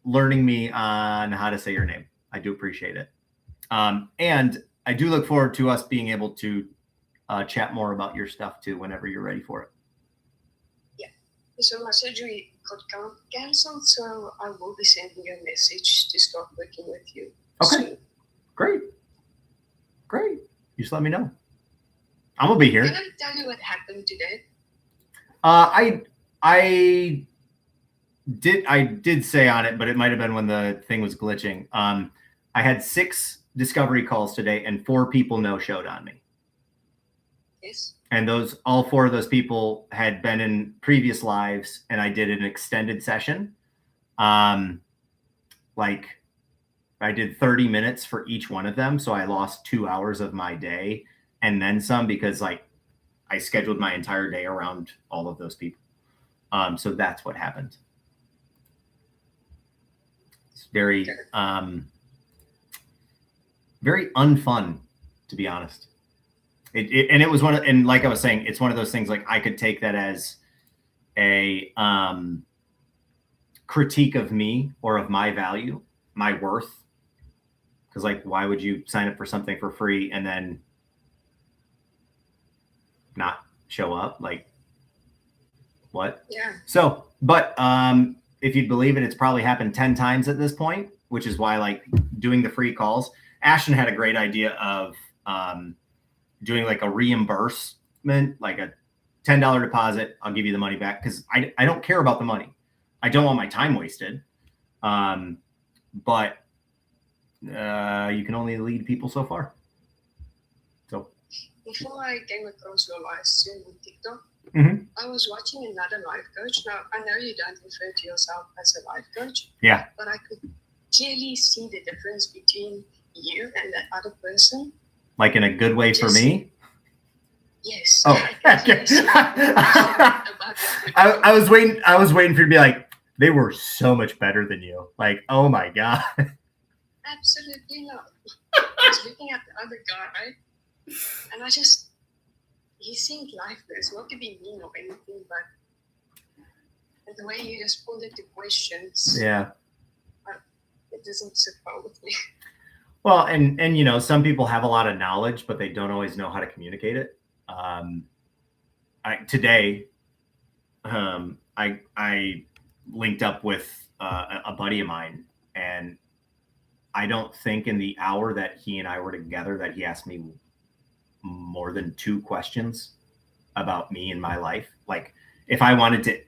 learning me on how to say your name. I do appreciate it. And I do look forward to us being able to chat more about your stuff too, whenever you're ready for it. Yeah. So my surgery got cancelled, so I will be sending you a message to start working with you. Okay. soon. Great. You just let me know. I'm gonna be here. Can I tell you what happened today? I did say on it, but it might have been when the thing was glitching. I had 6 discovery calls today, and 4 people no-showed on me. Yes. And all 4 of those people had been in previous lives, and I did an extended session. Like I did 30 minutes for each one of them, so I lost 2 hours of my day and then some, because like I scheduled my entire day around all of those people. So that's what happened. It's very very unfun, to be honest. And it was and like I was saying, it's one of those things, like I could take that as a critique of me or of my value, my worth. Because like, why would you sign up for something for free and then not show up? Like, what? Yeah. So, but if you'd believe it, it's probably happened 10 times at this point, which is why like doing the free calls. Ashton had a great idea of doing like a reimbursement, like a $10 deposit. I'll give you the money back, because I don't care about the money. I don't want my time wasted. But you can only lead people so far. So before I came across your live stream on TikTok, I was watching another life coach. Now, I know you don't refer to yourself as a life coach. Yeah. But I could clearly see the difference between you and that other person. Like in a good way for me? Yes. Oh, okay. I was waiting for you to be like, they were so much better than you. Like, oh my God. Absolutely not. I was looking at the other guy, and he seemed lifeless, not to be mean or anything, but the way he responded to questions, yeah, it doesn't sit well with me. Well, and you know, some people have a lot of knowledge, but they don't always know how to communicate it. Today, I linked up with a buddy of mine, and I don't think in the hour that he and I were together that he asked me more than 2 questions about me and my life. Like, if I wanted to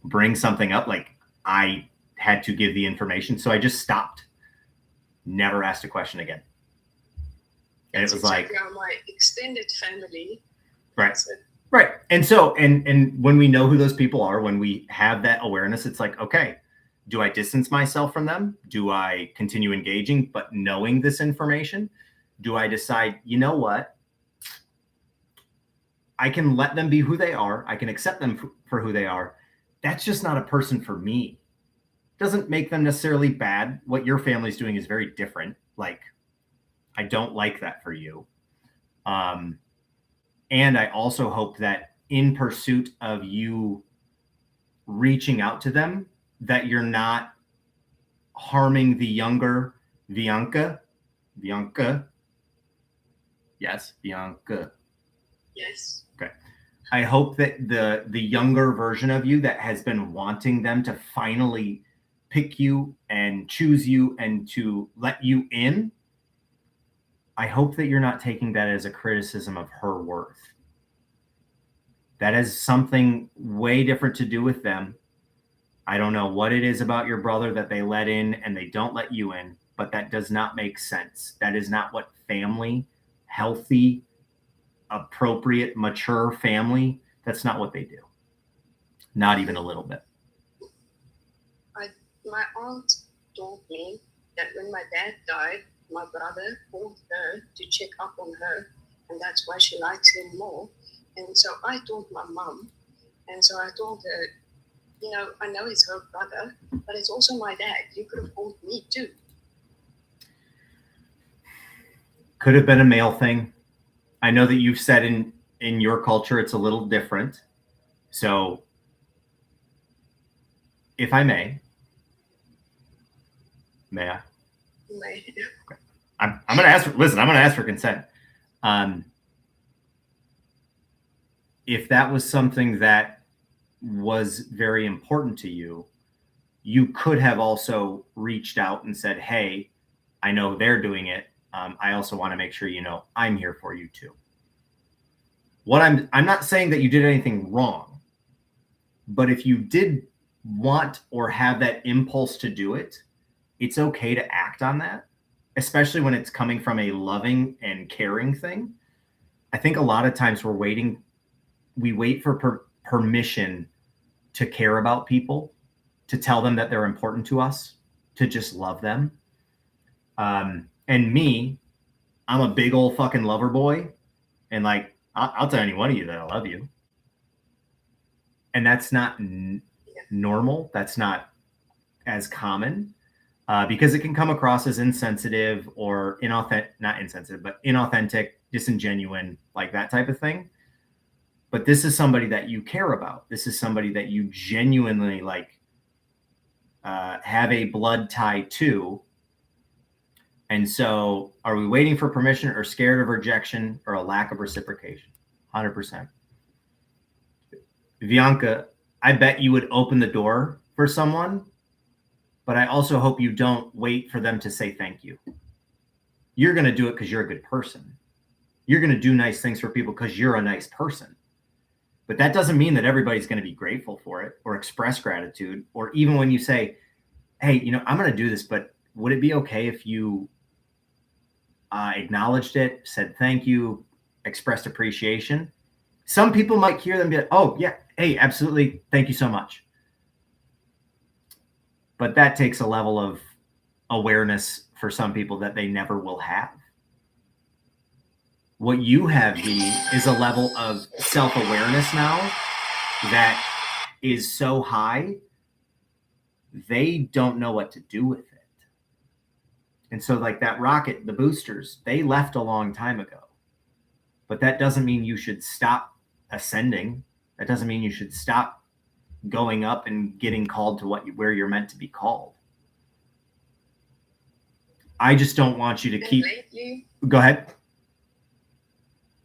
bring something up, like I had to give the information. So I just stopped, never asked a question again. And That's it was exactly like, how my extended family. right. Right. And so, and when we know who those people are, when we have that awareness, it's like, okay, do I distance myself from them? Do I continue engaging, but knowing this information? Do I decide, you know what? I can let them be who they are. I can accept them for who they are. That's just not a person for me. Doesn't make them necessarily bad. What your family's doing is very different. Like, I don't like that for you. And I also hope that in pursuit of you reaching out to them, that you're not harming the younger Bianca. Yes, Bianca. Yes. Okay. I hope that the younger version of you that has been wanting them to finally pick you and choose you and to let you in, I hope that you're not taking that as a criticism of her worth. That has something way different to do with them. I don't know what it is about your brother that they let in and they don't let you in, but that does not make sense. That is not what family, healthy, appropriate, mature family, that's not what they do. Not even a little bit. My aunt told me that when my dad died, my brother called her to check up on her, and that's why she likes him more. And so I told my mom, and so I told her, you know, I know it's her brother, but it's also my dad. You could have called me too. Could have been a male thing. I know that you've said in your culture it's a little different. So if I may I? I'm going to ask. Listen, I'm going to ask for consent. If that was something that was very important to you, you could have also reached out and said, "Hey, I know they're doing it. I also want to make sure you know I'm here for you too." What I'm not saying that you did anything wrong, but if you did want or have that impulse to do it, it's okay to act on that, especially when it's coming from a loving and caring thing. I think a lot of times we wait for permission to care about people, to tell them that they're important to us, to just love them. And me, I'm a big old fucking lover boy. And like, I'll tell any one of you that I love you. And that's not normal. That's not as common. Because it can come across as insensitive or not insensitive, but inauthentic, disingenuine, like that type of thing. But this is somebody that you care about. This is somebody that you genuinely like have a blood tie to. And so are we waiting for permission or scared of rejection or a lack of reciprocation? 100%. Bianca, I bet you would open the door for someone, but I also hope you don't wait for them to say thank you. You're going to do it because you're a good person. You're going to do nice things for people because you're a nice person. But that doesn't mean that everybody's going to be grateful for it or express gratitude. Or even when you say, hey, you know, I'm going to do this, but would it be okay if you acknowledged it, said thank you, expressed appreciation? Some people might hear them be like, oh, yeah, hey, absolutely. Thank you so much. But that takes a level of awareness for some people that they never will have. What you have, V, is a level of self-awareness now that is so high, they don't know what to do with it. And so like that rocket, the boosters, they left a long time ago. But that doesn't mean you should stop ascending. That doesn't mean you should stop going up and getting called to where you're meant to be called. I just don't want you to keep. Lately, go ahead.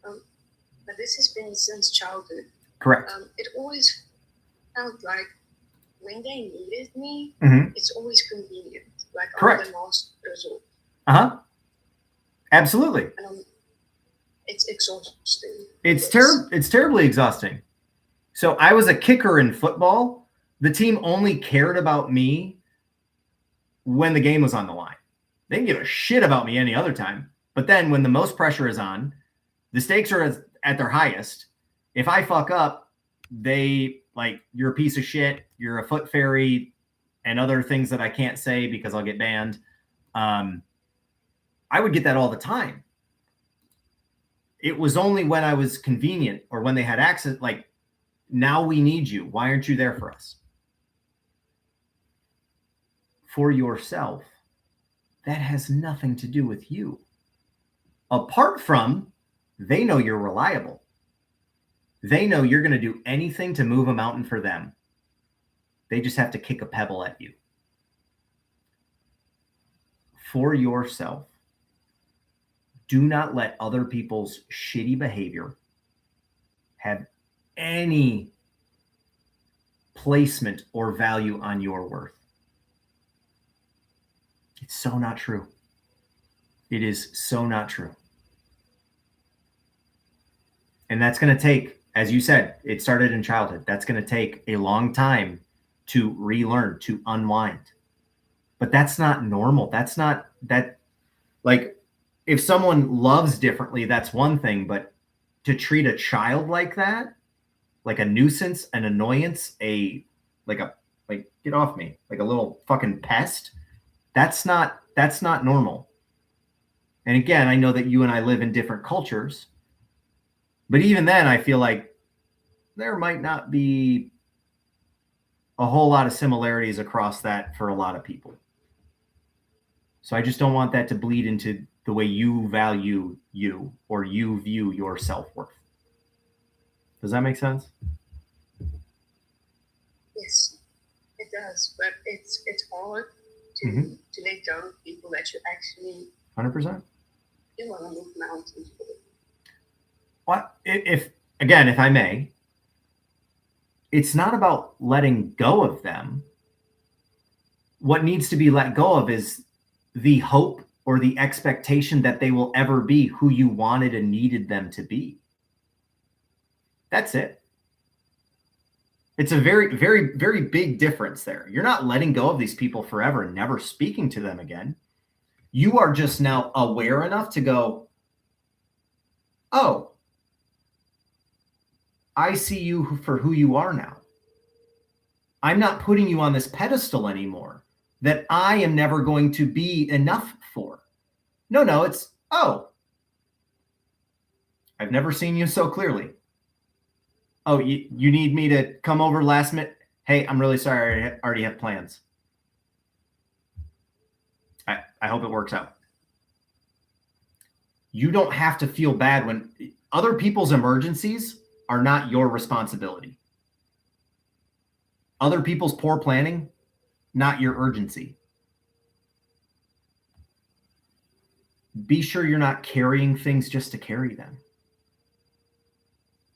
But this has been since childhood. Correct. It always felt like when they needed me, it's always convenient. Like correct. I'm the last resort. Absolutely. And it's exhausting. It's terribly exhausting. So I was a kicker in football. The team only cared about me when the game was on the line. They didn't give a shit about me any other time. But then when the most pressure is on, the stakes are at their highest. If I fuck up, they like, you're a piece of shit, you're a foot fairy, and other things that I can't say because I'll get banned. I would get that all the time. It was only when I was convenient or when they had access, like, now we need you. Why aren't you there for us? For yourself, that has nothing to do with you. Apart from, they know you're reliable. They know you're going to do anything to move a mountain for them. They just have to kick a pebble at you. For yourself, do not let other people's shitty behavior have any placement or value on your worth. It's so not true. It is so not true. And that's going to take, as you said, it started in childhood. That's going to take a long time to relearn, to unwind. But that's not normal. That's not that, like, if someone loves differently, that's one thing. But to treat a child like that, like a nuisance, an annoyance, like get off me, like a little fucking pest, that's not normal. And again, I know that you and I live in different cultures, but even then I feel like there might not be a whole lot of similarities across that for a lot of people. So I just don't want that to bleed into the way you value you or you view your self-worth. Does that make sense? Yes, it does. But it's hard to let go of people that you actually 100%. You want to move mountains with. What if I may, it's not about letting go of them. What needs to be let go of is the hope or the expectation that they will ever be who you wanted and needed them to be. That's it. It's a very, very, very big difference there. You're not letting go of these people forever and never speaking to them again. You are just now aware enough to go, oh, I see you for who you are now. I'm not putting you on this pedestal anymore that I am never going to be enough for. No, it's, oh, I've never seen you so clearly. Oh, you need me to come over last minute? Hey, I'm really sorry. I already have plans. I hope it works out. You don't have to feel bad when other people's emergencies are not your responsibility. Other people's poor planning, not your urgency. Be sure you're not carrying things just to carry them.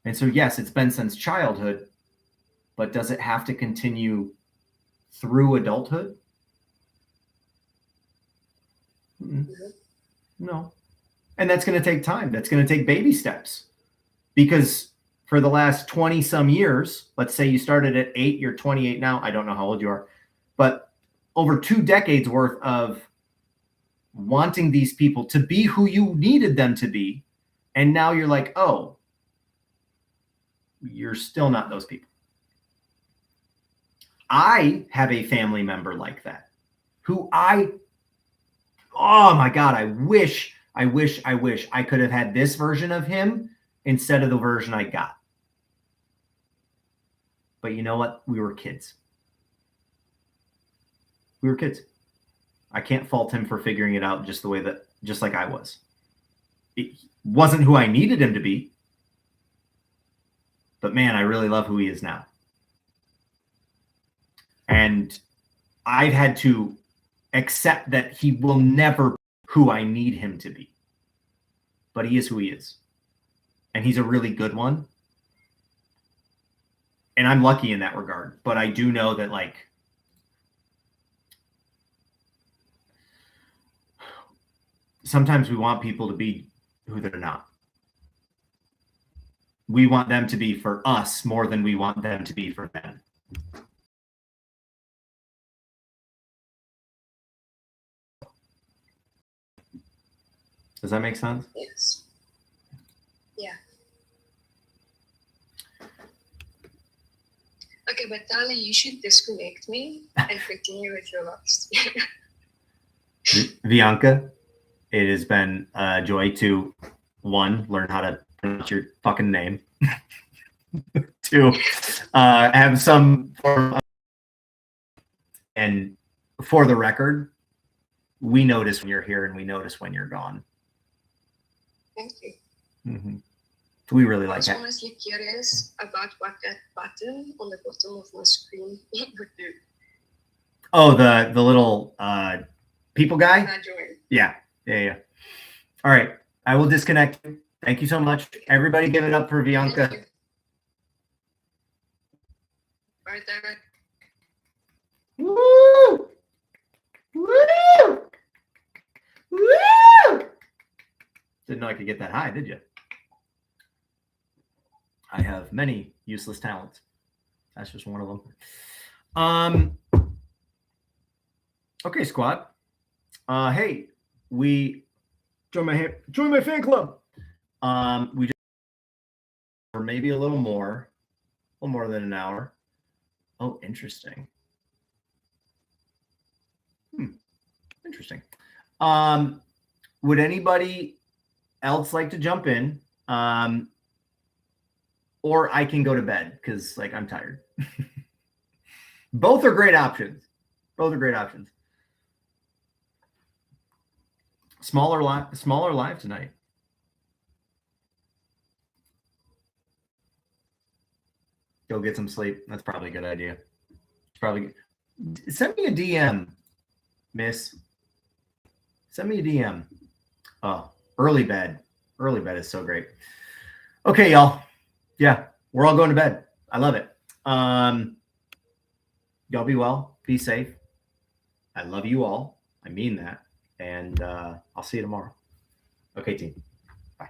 And so, yes, it's been since childhood, but does it have to continue through adulthood? No. And that's going to take time. That's going to take baby steps. Because for the last 20 some years, let's say you started at 8, you're 28 now. I don't know how old you are, but over 2 decades worth of wanting these people to be who you needed them to be. And now you're like, oh, you're still not those people. I have a family member like that who oh my God, I wish I could have had this version of him instead of the version I got. But you know what? We were kids. I can't fault him for figuring it out just like I was. It wasn't who I needed him to be. But man, I really love who he is now. And I've had to accept that he will never be who I need him to be. But he is who he is. And he's a really good one. And I'm lucky in that regard. But I do know that, like, sometimes we want people to be who they're not. We want them to be for us more than we want them to be for them. Does that make sense? Yes. Yeah. Okay, but Tyler, you should disconnect me and continue with your last. Bianca, it has been a joy to, 1, learn how to pronounce your fucking name. 2, have some form of, and for the record, we notice when you're here and we notice when you're gone. Thank you. Mm-hmm. We really like it. I was honestly curious about what that button on the bottom of my screen would do. Oh, the little people guy? Yeah. All right. I will disconnect. Thank you so much. Everybody give it up for Bianca. Right there. Woo! Woo! Woo! Didn't know I could get that high, did you? I have many useless talents. That's just one of them. Okay, squad. Hey, we join my fan club. We just, or maybe a little more than an hour. Oh, interesting. Interesting. Would anybody else like to jump in? Or I can go to bed because, like, I'm tired. Both are great options. Smaller live tonight. Go get some sleep. That's probably a good idea. Probably send me a DM, miss. Send me a DM. Oh, early bed. Early bed is so great. Okay, y'all. Yeah, we're all going to bed. I love it. Y'all be well. Be safe. I love you all. I mean that. And I'll see you tomorrow. Okay, team. Bye.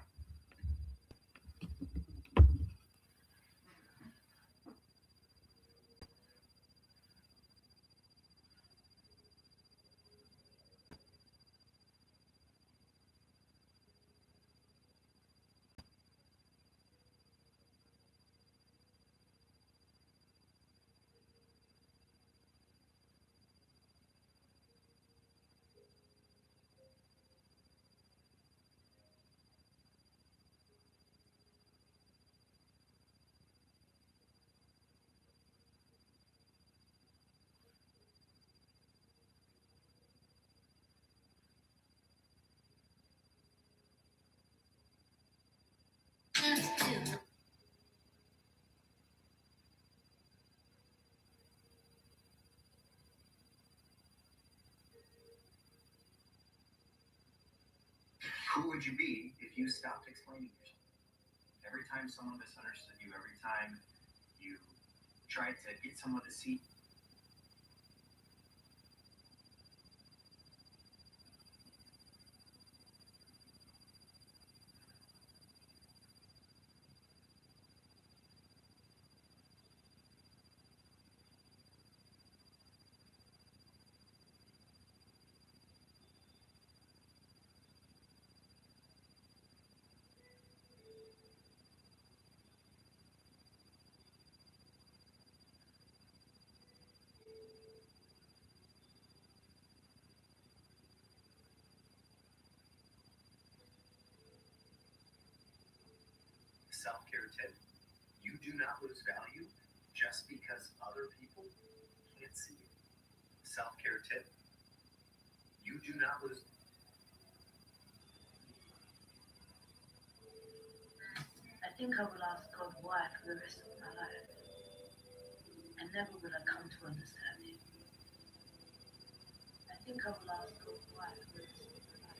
Who would you be if you stopped explaining yourself? Every time someone misunderstood you, every time you tried to get someone to see self-care tip, you do not lose value just because other people can't see you. Self-care tip, you do not lose. I think I will ask God why for the rest of my life, and never will I come to understand Him. I think I will ask God why for the rest of my life.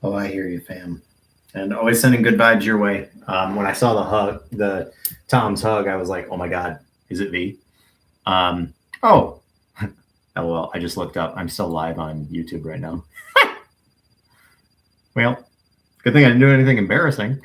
Oh, I hear you, fam. And always sending good vibes your way. When I saw the Tom's hug, I was like, oh my God, is it V? Oh, LOL. I just looked up. I'm still live on YouTube right now. Well, good thing I didn't do anything embarrassing.